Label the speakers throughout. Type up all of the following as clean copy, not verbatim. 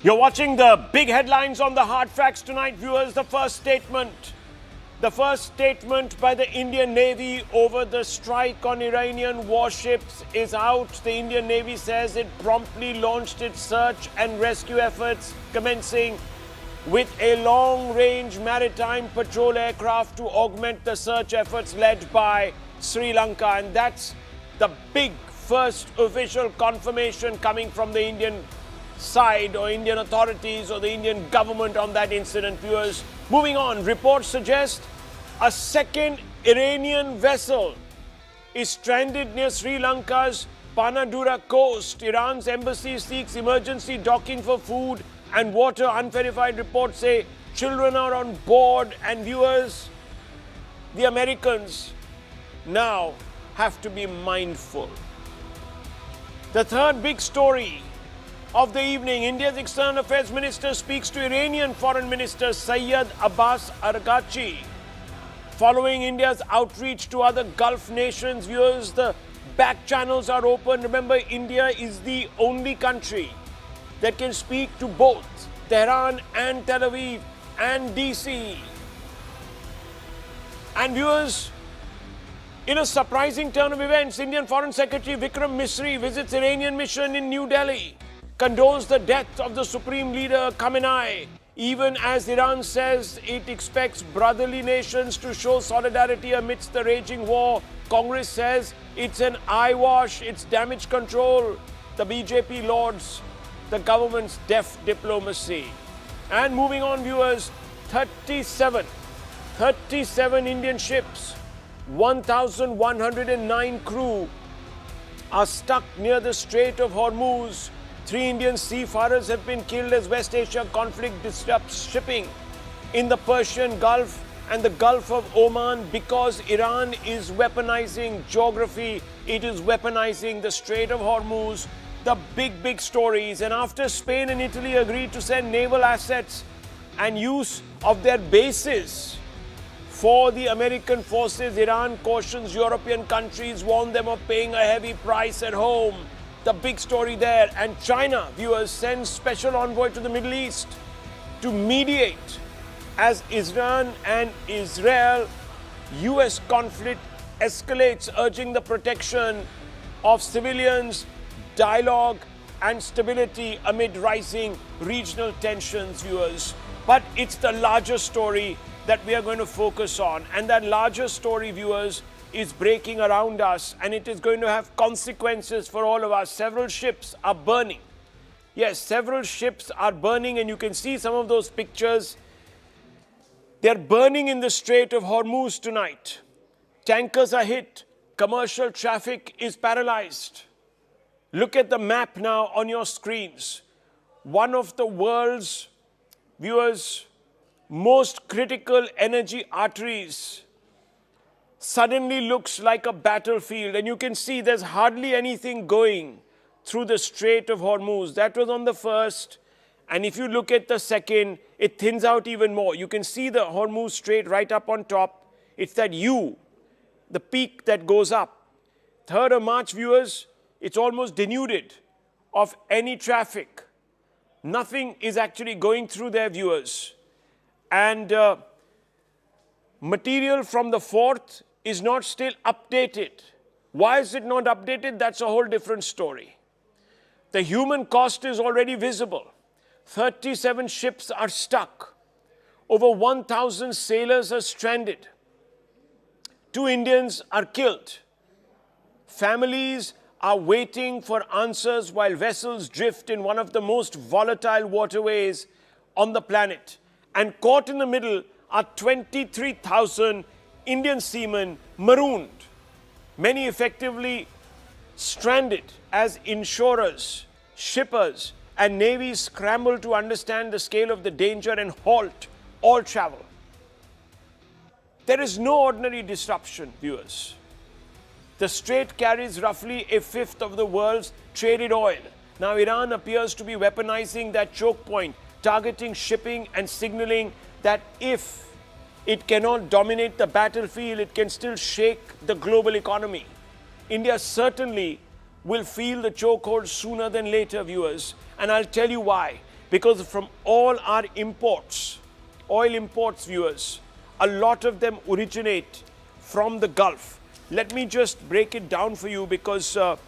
Speaker 1: You're watching the big headlines on the Hard Facts tonight, viewers. The first statement by the Indian Navy over the strike on Iranian warships is out. The Indian Navy says it promptly launched its search and rescue efforts, commencing with a long-range maritime patrol aircraft to augment the search efforts led by Sri Lanka. And that's the big first official confirmation coming from the Indian side or Indian authorities or the Indian government on that incident, viewers. Moving on, reports suggest a second Iranian vessel is stranded near Sri Lanka's Panadura coast. Iran's embassy seeks emergency docking for food and water. Unverified reports say children are on board. And viewers, the Americans now have to be mindful. The third big story of the evening, India's External Affairs Minister speaks to Iranian Foreign Minister Syed Abbas Araghchi. Following India's outreach to other Gulf nations, viewers, the back channels are open. Remember, India is the only country that can speak to both Tehran and Tel Aviv and DC. And viewers, in a surprising turn of events, Indian Foreign Secretary Vikram Misri visits Iranian mission in New Delhi, condones the death of the Supreme Leader Khamenei, even as Iran says it expects brotherly nations to show solidarity amidst the raging war. Congress says it's an eyewash, it's damage control. The BJP lauds the government's deaf diplomacy. And moving on, viewers, 37 Indian ships, 1,109 crew are stuck near the Strait of Hormuz. 3 Indian seafarers have been killed as West Asia conflict disrupts shipping in the Persian Gulf and the Gulf of Oman because Iran is weaponizing geography. It is weaponizing the Strait of Hormuz. The big stories. And after Spain and Italy agreed to send naval assets and use of their bases for the American forces, Iran cautions European countries, warn them of paying a heavy price at home. The big story there. And China, viewers, sends special envoy to the Middle East to mediate as Iran and Israel US conflict escalates, urging the protection of civilians, dialogue and stability amid rising regional tensions, viewers. But it's the larger story that we are going to focus on, and that larger story, viewers, is breaking around us, and it is going to have consequences for all of us. Several ships are burning. Yes, several ships are burning, and you can see some of those pictures. They're burning in the Strait of Hormuz tonight. Tankers are hit. Commercial traffic is paralyzed. Look at the map now on your screens. One of the world's, viewers, most critical energy arteries suddenly looks like a battlefield, and you can see there's hardly anything going through the Strait of Hormuz. That was on the first, and if you look at the second, it thins out even more. You can see the Hormuz Strait right up on top. It's that U, the peak that goes up. 3rd of March, viewers, it's almost denuded of any traffic. Nothing is actually going through there, viewers. And material from the 4th is not still updated. Why is it not updated? That's a whole different story. The human cost is already visible. 37 ships are stuck. Over 1,000 sailors are stranded. 2 Indians are killed. Families are waiting for answers while vessels drift in one of the most volatile waterways on the planet. And caught in the middle are 23,000 Indian seamen marooned, many effectively stranded as insurers, shippers, and navies scramble to understand the scale of the danger and halt all travel. There is no ordinary disruption, viewers. The strait carries roughly 1/5 of the world's traded oil. Now, Iran appears to be weaponizing that choke point, targeting shipping and signaling that if it cannot dominate the battlefield, it can still shake the global economy. India certainly will feel the chokehold sooner than later, viewers. And I'll tell you why. because from all our imports, oil imports, viewers, a lot of them originate from the Gulf. Let me just break it down for you because I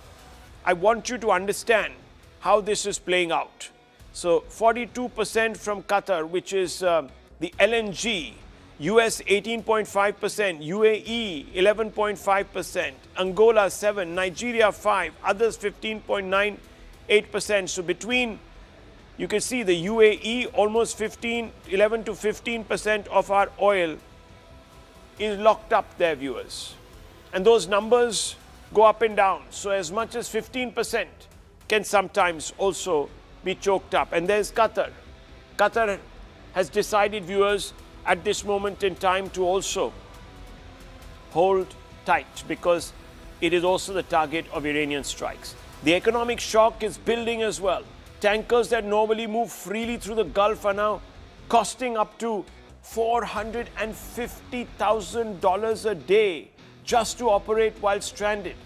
Speaker 1: want you to understand how this is playing out. So 42% from Qatar, which is the LNG, US 18.5%, UAE 11.5%, Angola 7%, Nigeria 5%, others 15.98%. So between, you can see the UAE almost 11 to 15% of our oil is locked up there, viewers. And those numbers go up and down. So as much as 15% can sometimes also be choked up. And there's Qatar. Qatar has decided, viewers, at this moment in time to also hold tight because it is also the target of Iranian strikes. The economic shock is building as well. Tankers that normally move freely through the Gulf are now costing up to $450,000 a day just to operate while stranded.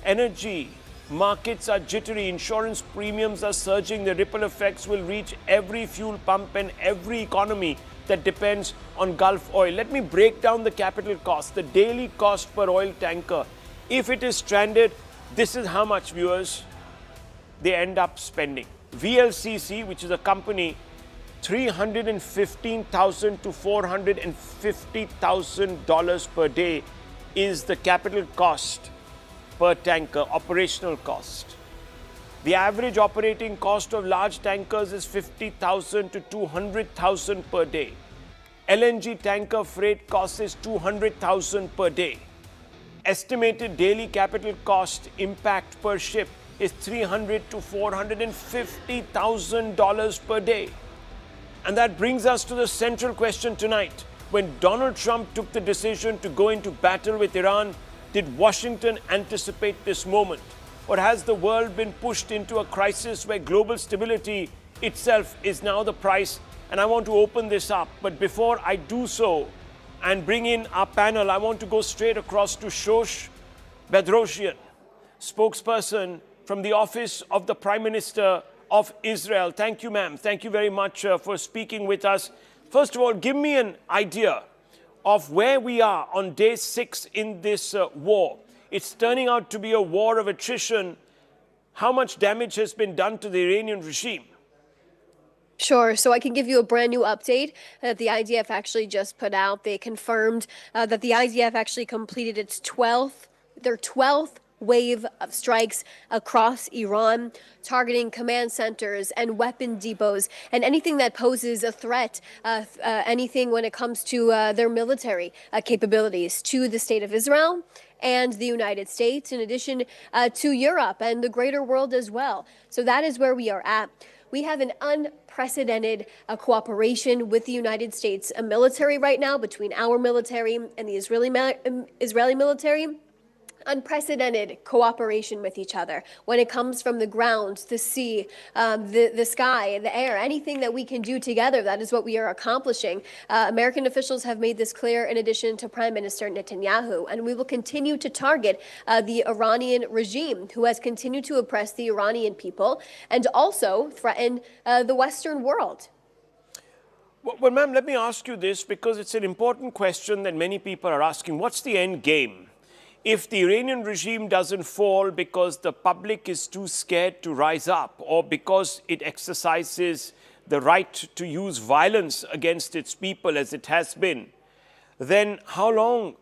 Speaker 1: Energy markets are jittery, insurance premiums are surging, the ripple effects will reach every fuel pump and every economy that depends on Gulf oil. Let me break down the capital cost, the daily cost per oil tanker. If it is stranded, this is how much, viewers, they end up spending. VLCC, which is a company, $315,000 to $450,000 per day is the capital cost per tanker, operational cost. The average operating cost of large tankers is $50,000 to $200,000 per day. LNG tanker freight cost is $200,000 per day. Estimated daily capital cost impact per ship is $300,000 to $450,000 per day. And that brings us to the central question tonight. When Donald Trump took the decision to go into battle with Iran, did Washington anticipate this moment? Or has the world been pushed into a crisis where global stability itself is now the price? And I want to open this up. But before I do so and bring in our panel, I want to go straight across to Shosh Bedrosian, spokesperson from the Office of the Prime Minister of Israel. Thank you, ma'am. Thank you very much for speaking with us. First of all, give me an idea of where we are on day 6 in this war. It's turning out to be a war of attrition. How much damage has been done to the Iranian regime?
Speaker 2: Sure. So I can give you a brand new update that the IDF actually just put out. They confirmed that the IDF actually completed their 12th wave of strikes across Iran, targeting command centers and weapon depots and anything that poses a threat, anything when it comes to their military capabilities to the state of Israel and the United States, in addition to Europe and the greater world as well. So that is where we are at. We have an unprecedented cooperation with the United States military right now between our military and the Israeli military. Unprecedented cooperation with each other when it comes from the ground, the sea, the sky, the air, anything that we can do together. That is what we are accomplishing. American officials have made this clear in addition to Prime Minister Netanyahu, and we will continue to target the Iranian regime who has continued to oppress the Iranian people and also threaten the Western world.
Speaker 1: Well, ma'am, let me ask you this because it's an important question that many people are asking. What's the end game? If the Iranian regime doesn't fall because the public is too scared to rise up or because it exercises the right to use violence against its people as it has been, then how long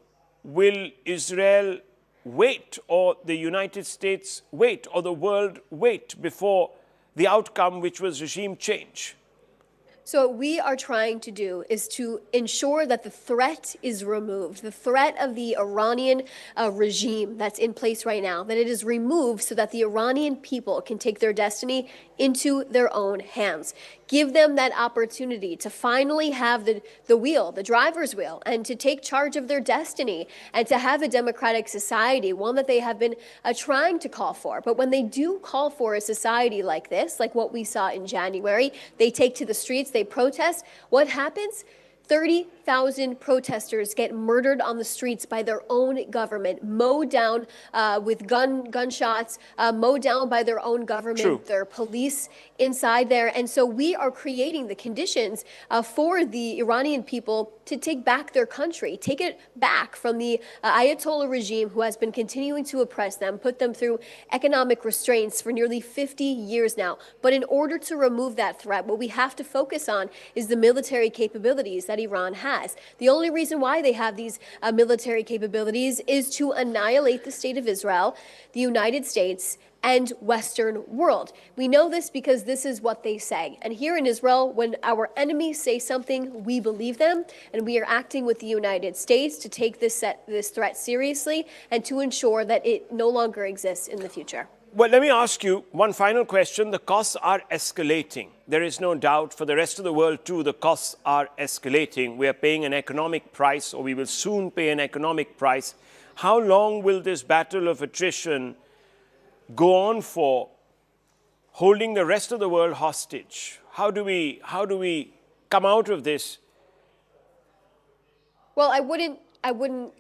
Speaker 1: will Israel wait or the United States wait or the world wait before the outcome, which was regime change?
Speaker 2: So what we are trying to do is to ensure that the threat is removed, the threat of the Iranian regime that's in place right now, that it is removed so that the Iranian people can take their destiny into their own hands. Give them that opportunity to finally have the wheel, the driver's wheel, and to take charge of their destiny and to have a democratic society, one that they have been trying to call for. But when they do call for a society like this, like what we saw in January, they take to the streets, they protest. What happens? 30,000 protesters get murdered on the streets by their own government, mowed down with gunshots, mowed down by their own government,
Speaker 1: True.
Speaker 2: their police inside there. And so we are creating the conditions for the Iranian people to take back their country, take it back from the Ayatollah regime who has been continuing to oppress them, put them through economic restraints for nearly 50 years now. But in order to remove that threat, what we have to focus on is the military capabilities that Iran has. The only reason why they have these military capabilities is to annihilate the state of Israel, the United States, and Western world. We know this because this is what they say. And here in Israel, when our enemies say something, we believe them, and we are acting with the United States to take this threat seriously and to ensure that it no longer exists in the future.
Speaker 1: Well, let me ask you one final question. The costs are escalating. There is no doubt for the rest of the world too, the costs are escalating. We are paying an economic price, or we will soon pay an economic price. How long will this battle of attrition go on for, holding the rest of the world hostage? How do we come out of this?
Speaker 2: Well, I wouldn't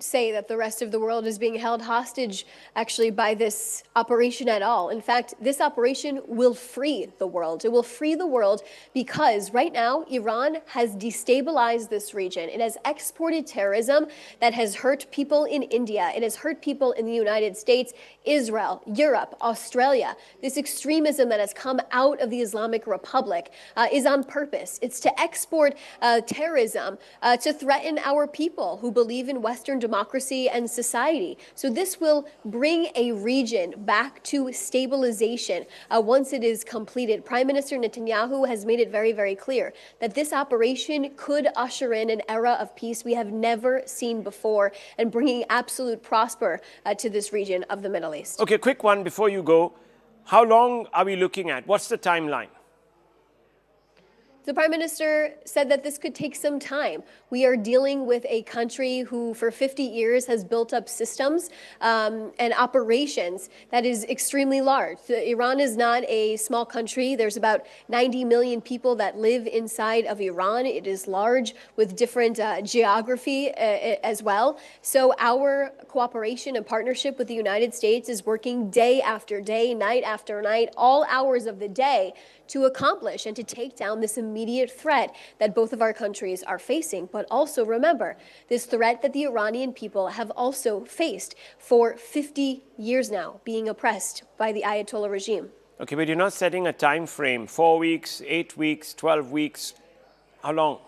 Speaker 2: say that the rest of the world is being held hostage actually by this operation at all. In fact, this operation will free the world. It will free the world because right now Iran has destabilized this region. It has exported terrorism that has hurt people in India. It has hurt people in the United States, Israel, Europe, Australia. This extremism that has come out of the Islamic Republic is on purpose. It's to export terrorism to threaten our people who believe in Western democracy and society. So this will bring a region back to stabilization once it is completed. Prime Minister Netanyahu has made it very, very clear that this operation could usher in an era of peace we have never seen before and bringing absolute prosper to this region of the Middle East.
Speaker 1: Okay, quick one before you go. How long are we looking at? What's the timeline?
Speaker 2: The Prime Minister said that this could take some time. We are dealing with a country who for 50 years has built up systems and operations that is extremely large. Iran is not a small country. There's about 90 million people that live inside of Iran. It is large with different geography as well. So our cooperation and partnership with the United States is working day after day, night after night, all hours of the day to accomplish and to take down this immediate threat that both of our countries are facing. But also remember, this threat that the Iranian people have also faced for 50 years now, being oppressed by the Ayatollah regime.
Speaker 1: Okay, but you're not setting a time frame, 4 weeks, 8 weeks, 12 weeks. How long?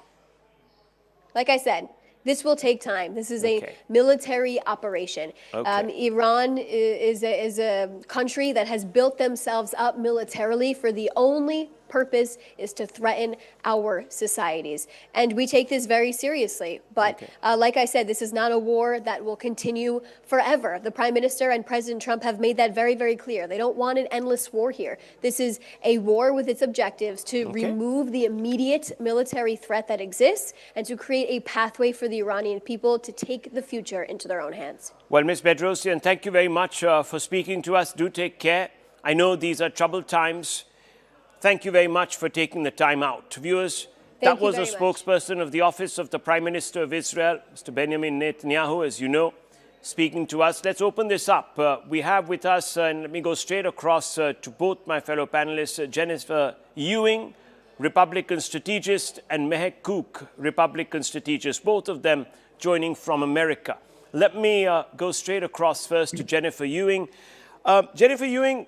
Speaker 2: Like I said, this will take time. This is a military operation. Iran is a country that has built themselves up militarily for the only purpose is to threaten our societies. And we take this very seriously. But like I said, this is not a war that will continue forever. The Prime Minister and President Trump have made that very, very clear. They don't want an endless war here. This is a war with its objectives to remove the immediate military threat that exists and to create a pathway for the Iranian people to take the future into their own hands.
Speaker 1: Well, Ms. Bedrosian, thank you very much for speaking to us. Do take care. I know these are troubled times. Thank you very much for taking the time out. Viewers, that was a spokesperson of the Office of the Prime Minister of Israel, Mr. Benjamin Netanyahu, as you know, speaking to us. Let's open this up. We have with us, and let me go straight across to both my fellow panelists, Jennifer Ewing, Republican strategist, and Mehek Cook, Republican strategist, both of them joining from America. Let me go straight across first to Jennifer Ewing. Jennifer Ewing,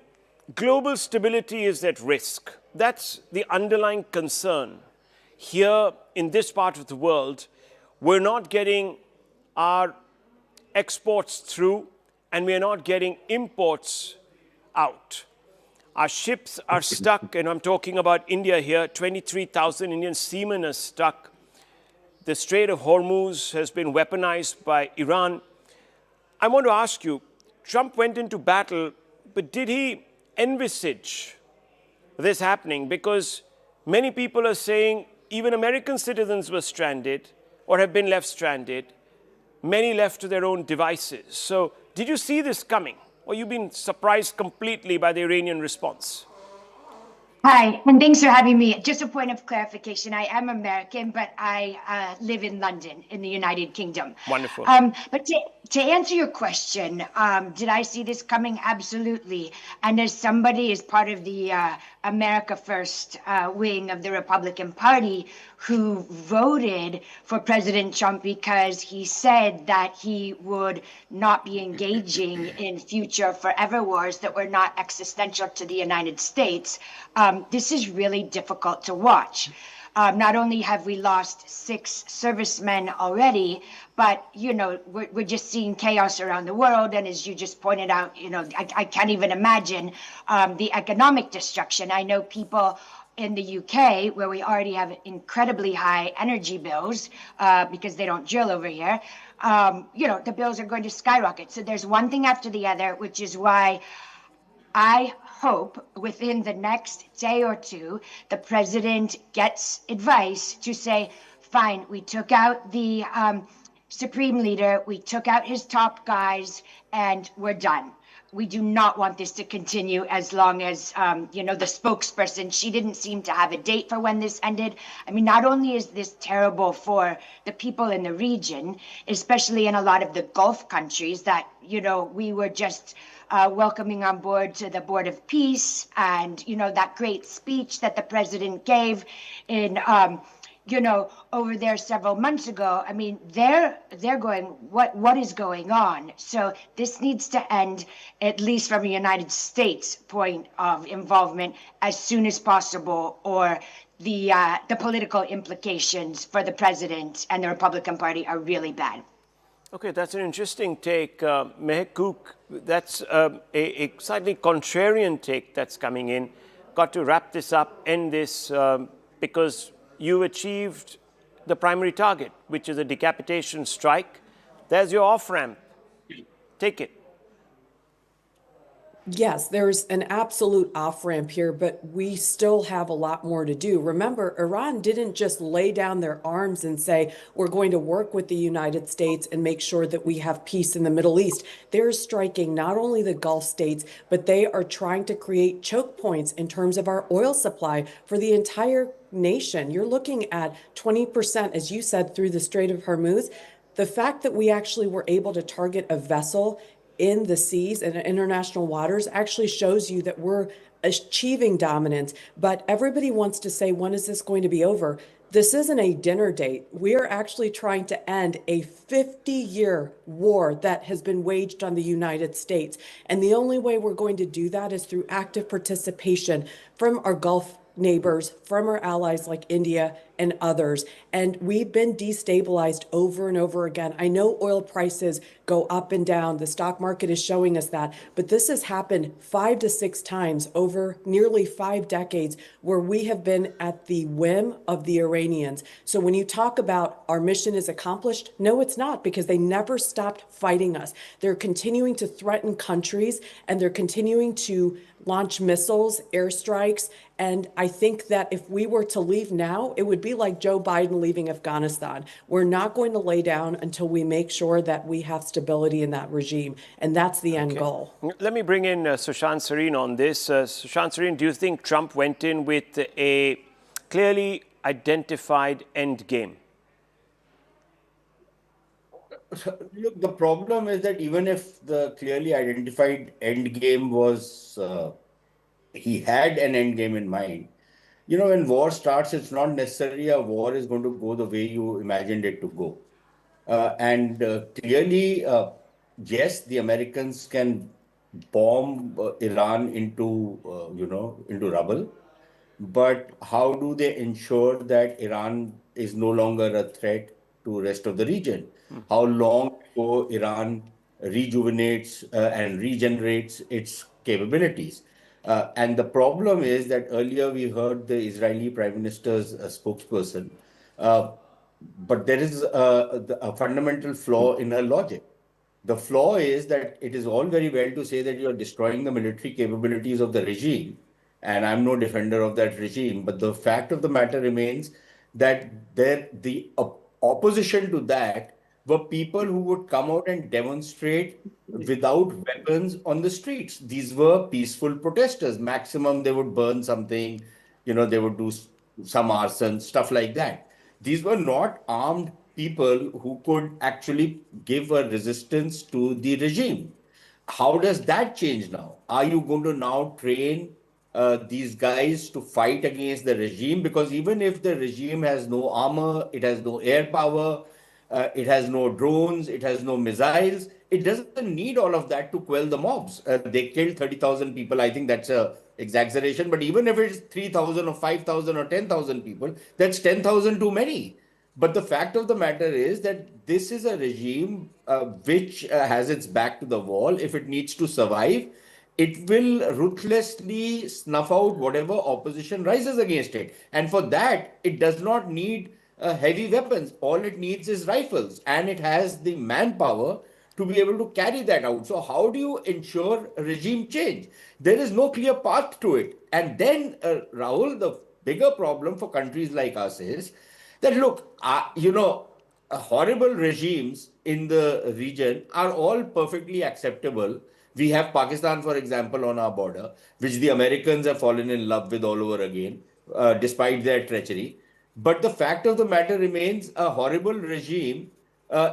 Speaker 1: global stability is at risk. That's the underlying concern. Here in this part of the world, we're not getting our exports through and we're not getting imports out. Our ships are stuck, and I'm talking about India here. 23,000 Indian seamen are stuck. The Strait of Hormuz has been weaponized by Iran. I want to ask you, Trump went into battle, but did he envisage this happening? Because many people are saying even American citizens were stranded or have been left stranded. Many left to their own devices. So did you see this coming? Or you've been surprised completely by the Iranian response?
Speaker 3: Hi, and thanks for having me. Just a point of clarification. I am American, but I live in London in the United Kingdom.
Speaker 1: Wonderful.
Speaker 3: But to answer your question, did I see this coming? Absolutely. And as somebody as part of the America First wing of the Republican Party who voted for President Trump because he said that he would not be engaging in future forever wars that were not existential to the United States, this is really difficult to watch. Not only have we lost 6 servicemen already, but we're just seeing chaos around the world. And as you just pointed out, I can't even imagine the economic destruction. I know people in the UK, where we already have incredibly high energy bills because they don't drill over here, the bills are going to skyrocket. So there's one thing after the other, which is why I hope within the next day or two, the president gets advice to say, fine, we took out the supreme leader, we took out his top guys, and we're done. We do not want this to continue as long as, the spokesperson, she didn't seem to have a date for when this ended. I mean, not only is this terrible for the people in the region, especially in a lot of the Gulf countries that, we were just welcoming on board to the Board of Peace, and that great speech that the president gave in over there several months ago. I mean, they're going, what is going on? So this needs to end, at least from a United States point of involvement, as soon as possible, or the political implications for the president and the Republican Party are really bad.
Speaker 1: Okay, that's an interesting take, Mehak. That's a slightly contrarian take that's coming in. Got to wrap this up, end this, because you achieved the primary target, which is a decapitation strike. There's your off-ramp. Take it.
Speaker 4: Yes, there's an absolute off ramp here, but we still have a lot more to do. Remember, Iran didn't just lay down their arms and say, we're going to work with the United States and make sure that we have peace in the Middle East. They're striking not only the Gulf states, but they are trying to create choke points in terms of our oil supply for the entire nation. You're looking at 20%, as you said, through the Strait of Hormuz. The fact that we actually were able to target a vessel in the seas and international waters actually shows you that we're achieving dominance. But everybody wants to say, when is this going to be over? This isn't a dinner date. We are actually trying to end a 50-year war that has been waged on the United States. And the only way we're going to do that is through active participation from our Gulf neighbors, from our allies like India and others. And we've been destabilized over and over again. I know oil prices go up and down. The stock market is showing us that. But this has happened 5 to 6 times over nearly 5 decades where we have been at the whim of the Iranians. So when you talk about our mission is accomplished, no, it's not, because they never stopped fighting us. They're continuing to threaten countries, and they're continuing to launch missiles, airstrikes. And I think that if we were to leave now, it would be like Joe Biden leaving Afghanistan. We're not going to lay down until we make sure that we have stability in that regime. And that's the end goal.
Speaker 1: Let me bring in Sushant Sareen on this. Sushant Sareen, do you think Trump went in with a clearly identified end game?
Speaker 5: Look, the problem is that even if the clearly identified end game was, he had an end game in mind. When war starts, it's not necessarily a war is going to go the way you imagined it to go. And clearly, yes, the Americans can bomb Iran into rubble. But how do they ensure that Iran is no longer a threat to rest of the region? How long before Iran rejuvenates and regenerates its capabilities? And the problem is that earlier we heard the Israeli Prime Minister's spokesperson, but there is a fundamental flaw in her logic. The flaw is that it is all very well to say that you are destroying the military capabilities of the regime, and I'm no defender of that regime. But the fact of the matter remains that the opposition to that were people who would come out and demonstrate without weapons on the streets. These were peaceful protesters. Maximum, they would burn something, they would do some arson, stuff like that. These were not armed people who could actually give a resistance to the regime. How does that change now? Are you going to now train these guys to fight against the regime? Because even if the regime has no armor, it has no air power, it has no drones, it has no missiles, it doesn't need all of that to quell the mobs. They killed 30,000 people. I think that's a exaggeration, but even if it's 3,000 or 5,000 or 10,000 people, that's 10,000 too many. But the fact of the matter is that this is a regime which has its back to the wall. If it needs to survive, it will ruthlessly snuff out whatever opposition rises against it. And for that, it does not need heavy weapons. All it needs is rifles, and it has the manpower to be able to carry that out. So, how do you ensure regime change? There is no clear path to it. And then, Rahul, the bigger problem for countries like us is that, look, horrible regimes in the region are all perfectly acceptable. We have Pakistan, for example, on our border, which the Americans have fallen in love with all over again, despite their treachery. But the fact of the matter remains a horrible regime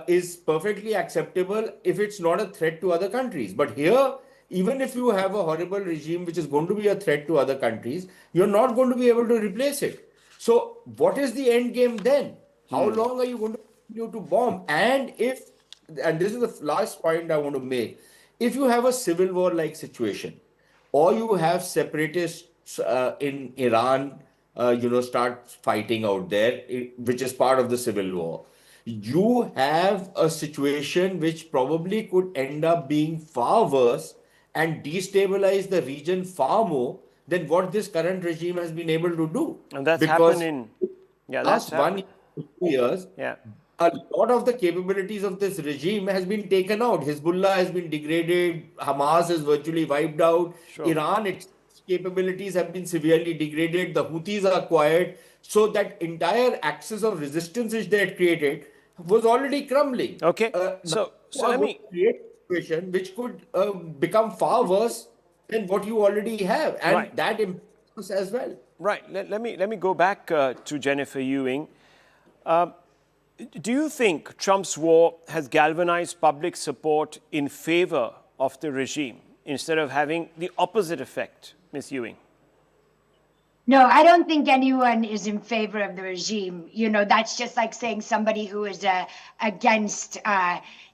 Speaker 5: is perfectly acceptable if it's not a threat to other countries. But here, even if you have a horrible regime which is going to be a threat to other countries, you're not going to be able to replace it. So, what is the end game then? How long are you going to continue to bomb? And this is the last point I want to make, if you have a civil war like situation, or you have separatists in Iran, start fighting out there, which is part of the civil war, you have a situation which probably could end up being far worse and destabilize the region far more than what this current regime has been able to do.
Speaker 1: And that's
Speaker 5: Because
Speaker 1: happened in, yeah, that's
Speaker 5: last one
Speaker 1: happened.
Speaker 5: year, 2 years,
Speaker 1: Yeah.
Speaker 5: a lot of the capabilities of this regime has been taken out. Hezbollah has been degraded, Hamas is virtually wiped out,
Speaker 1: Sure.
Speaker 5: Iran, its capabilities have been severely degraded, the Houthis are quiet. So that entire axis of resistance which they had created was already crumbling.
Speaker 1: Okay.
Speaker 5: Now
Speaker 1: So
Speaker 5: you are
Speaker 1: let
Speaker 5: going
Speaker 1: me,
Speaker 5: to create a situation which could become far worse than what you already have, and
Speaker 1: right.
Speaker 5: that impacts us as well.
Speaker 1: Right. Let me go back to Jennifer Ewing. Do you think Trump's war has galvanized public support in favor of the regime instead of having the opposite effect, Ms. Ewing?
Speaker 3: No, I don't think anyone is in favor of the regime. That's just like saying somebody who is against,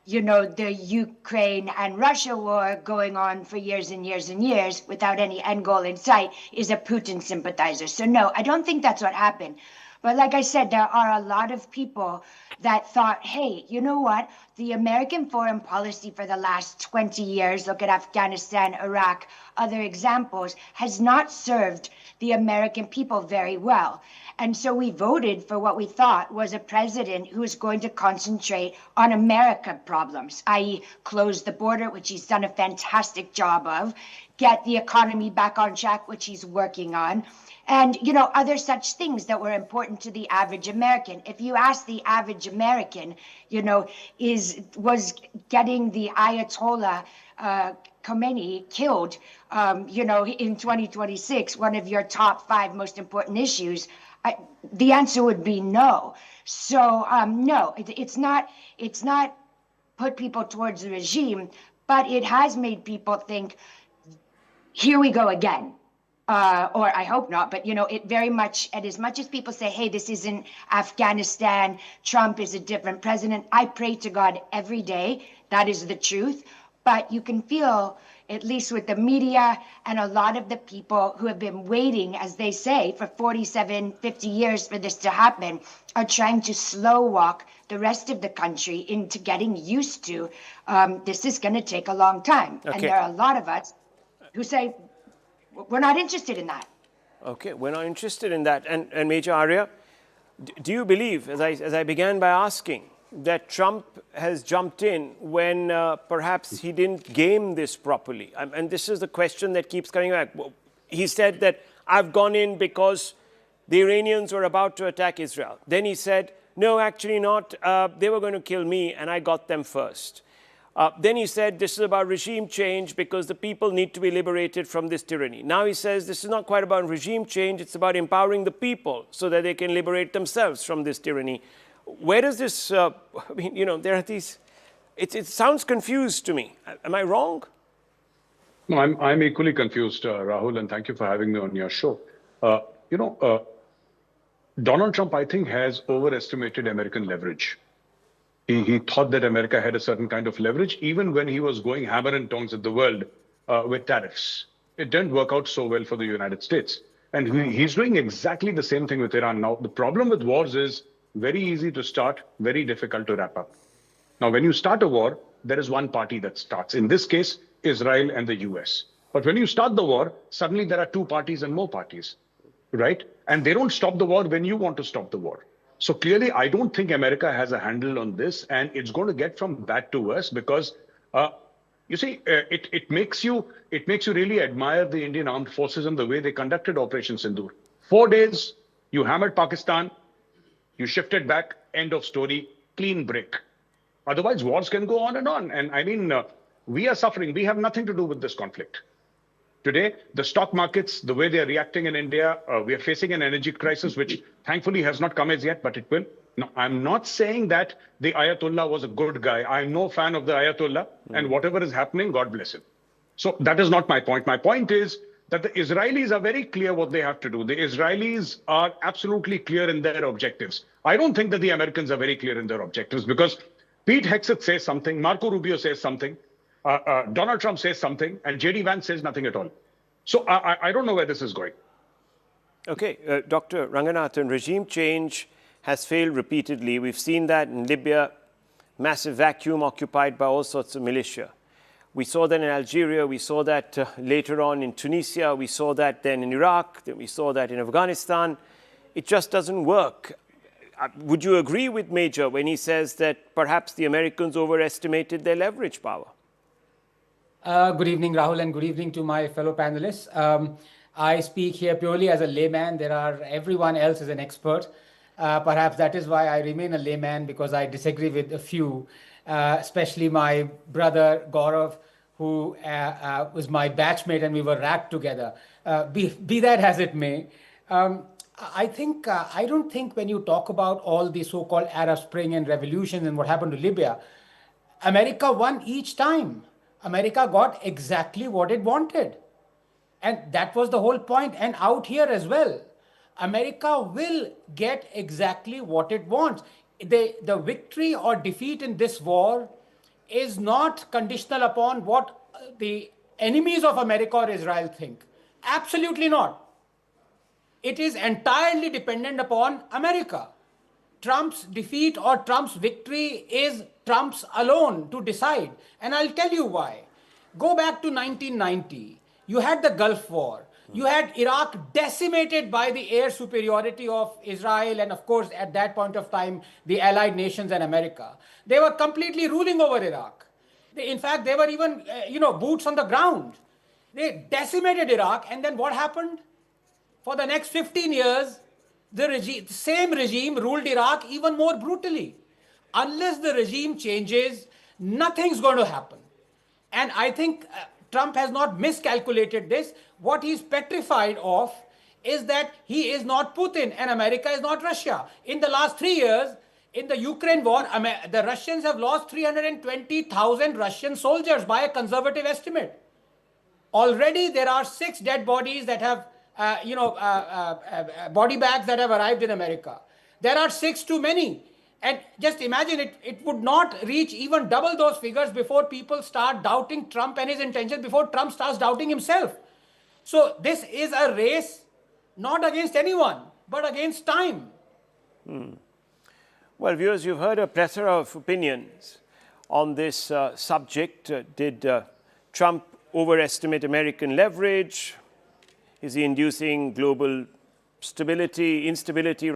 Speaker 3: the Ukraine and Russia war going on for years and years and years without any end goal in sight is a Putin sympathizer. So no, I don't think that's what happened. But like I said, there are a lot of people that thought, hey, you know what? The American foreign policy for the last 20 years, look at Afghanistan, Iraq, other examples, has not served the American people very well. And so we voted for what we thought was a president who is going to concentrate on America problems, i.e. close the border, which he's done a fantastic job of, get the economy back on track, which he's working on, and other such things that were important to the average American. If you ask the average American, was getting the Ayatollah Khomeini killed, in 2026 one of your top 5 most important issues, the answer would be no. So no, it's not put people towards the regime, but it has made people think, here we go again. Or I hope not, but it very much, and as much as people say, hey, this isn't Afghanistan, Trump is a different president, I pray to God every day, that is the truth. But you can feel, at least with the media and a lot of the people who have been waiting, as they say, for 47, 50 years for this to happen, are trying to slow walk the rest of the country into getting used to this is going to take a long time.
Speaker 1: Okay.
Speaker 3: And there are a lot of us who say, we're not interested in that.
Speaker 1: Okay, we're not interested in that. And Major Arya, do you believe, as I began by asking, that Trump has jumped in when perhaps he didn't game this properly? And this is the question that keeps coming back. He said that I've gone in because the Iranians were about to attack Israel. Then he said, no, actually not. They were going to kill me and I got them first. Then he said this is about regime change because the people need to be liberated from this tyranny. Now he says this is not quite about regime change, it's about empowering the people so that they can liberate themselves from this tyranny. Where does this, I mean, you know, there are these, it sounds confused to me. Am I wrong?
Speaker 6: No, I'm equally confused, Rahul, and thank you for having me on your show. Donald Trump, I think, has overestimated American leverage. He thought that America had a certain kind of leverage, even when he was going hammer and tongs at the world with tariffs. It didn't work out so well for the United States. And he's doing exactly the same thing with Iran. Now, the problem with wars is very easy to start, very difficult to wrap up. Now, when you start a war, there is one party that starts. In this case, Israel and the US. But when you start the war, suddenly there are two parties and more parties, right? And they don't stop the war when you want to stop the war. So clearly, I don't think America has a handle on this, and it's going to get from bad to worse because, you see, it makes you really admire the Indian armed forces and the way they conducted Operation Sindoor. 4 days, you hammered Pakistan, you shifted back, end of story, clean break. Otherwise, wars can go on. And I mean, we are suffering. We have nothing to do with this conflict. Today, the stock markets, the way they are reacting in India, we are facing an energy crisis, which thankfully has not come as yet, but it will. No, I'm not saying that the Ayatollah was a good guy. I'm no fan of the Ayatollah, and whatever is happening, God bless him. So that is not my point. My point is that the Israelis are very clear what they have to do. The Israelis are absolutely clear in their objectives. I don't think that the Americans are very clear in their objectives because Pete Hegseth says something, Marco Rubio says something, Donald Trump says something, and J.D. Vance says nothing at all. So I don't know where this is going.
Speaker 1: Okay, Dr. Ranganathan, regime change has failed repeatedly. We've seen that in Libya, massive vacuum occupied by all sorts of militia. We saw that in Algeria, we saw that later on in Tunisia, we saw that then in Iraq, then we saw that in Afghanistan. It just doesn't work. Would you agree with Major when he says that perhaps the Americans overestimated their leverage power?
Speaker 7: Good evening, Rahul, and good evening to my fellow panelists. I speak here purely as a layman. Everyone else is an expert. Perhaps that is why I remain a layman, because I disagree with a few, especially my brother Gaurav, who was my batchmate and we were racked together. Be that as it may, I don't think when you talk about all the so-called Arab Spring and revolutions and what happened to Libya, America won each time. America got exactly what it wanted. And that was the whole point. And out here as well, America will get exactly what it wants. The victory or defeat in this war is not conditional upon what the enemies of America or Israel think. Absolutely not. It is entirely dependent upon America. Trump's defeat or Trump's victory is Trump's alone to decide. And I'll tell you why. Go back to 1990. You had the Gulf War. You had Iraq decimated by the air superiority of Israel and, of course, at that point of time, the allied nations and America. They were completely ruling over Iraq. In fact, they were even, boots on the ground. They decimated Iraq, and then what happened? For the next 15 years, the same regime ruled Iraq even more brutally. Unless the regime changes, nothing's going to happen. And I think Trump has not miscalculated this. What he's petrified of is that he is not Putin and America is not Russia. In the last 3 years, in the Ukraine war, the Russians have lost 320,000 Russian soldiers by a conservative estimate. Already there are 6 dead bodies that have body bags that have arrived in America. There are 6 too many. And just imagine it would not reach even double those figures before people start doubting Trump and his intentions, before Trump starts doubting himself. So this is a race not against anyone, but against time.
Speaker 1: Well, viewers, you've heard a plethora of opinions on this subject. Did Trump overestimate American leverage? Is he inducing global instability?